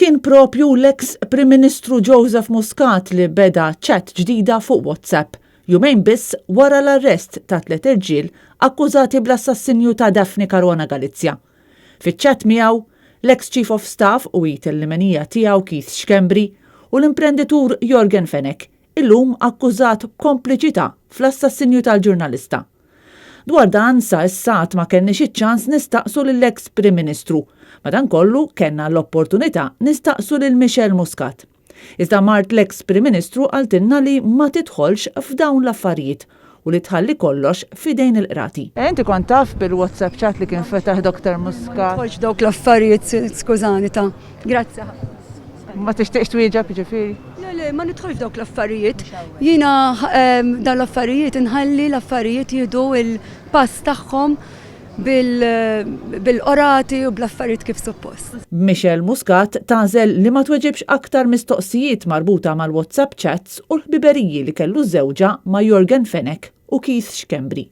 Kien propju l-eks Prim Ministru Joseph Muscat li beda ċat ġdida fuq WhatsApp, jumejn biss wara l-arrest ta' 3 irġiel akkużati bl-assassinju ta' Daphne Caruana Galizia. Fiċ-ċat miegħu l-eks Chief of Staff u il-limenija tiegħu Keith Schembri u l-imprenditur Jorgen Fenech, illum akkużat b'kompliċità fl-assassinju tal-ġurnalista. Dwar dan sa issat ma kenniex iċ-ċans nistaqsu lill-eks Prim Ministru, madankollu kellna l-opportunità nistaqsu lil Michel Muscat. Iżda mart l-eks Prim Ministru għaltinna li ma tidħolx f'dawn l-affarijiet u li tħalli kollox f'idejn il-qrati. Inti kont taf bil-WhatsApp chat li kien fetaħ Dr. Muscat. Tħolx dawk l-affarijiet, skużani ta' grazzi. Ma tixtieqx twieġeb jiġifieri? Le, ma nidħolx dawk l-affarijiet. Jiena dan l-affarijiet inħalli l-affarijiet jieħdu il-pass tagħhom bil-qorati u bl-affarijiet kif suppost. Michel Muscat tażel li ma tweġibx aktar mistoqsijiet marbuta mal-WhatsApp chats u l-ħbiberiji li kellu żewġa ma' Jorgen Fenech u Keith Schembri.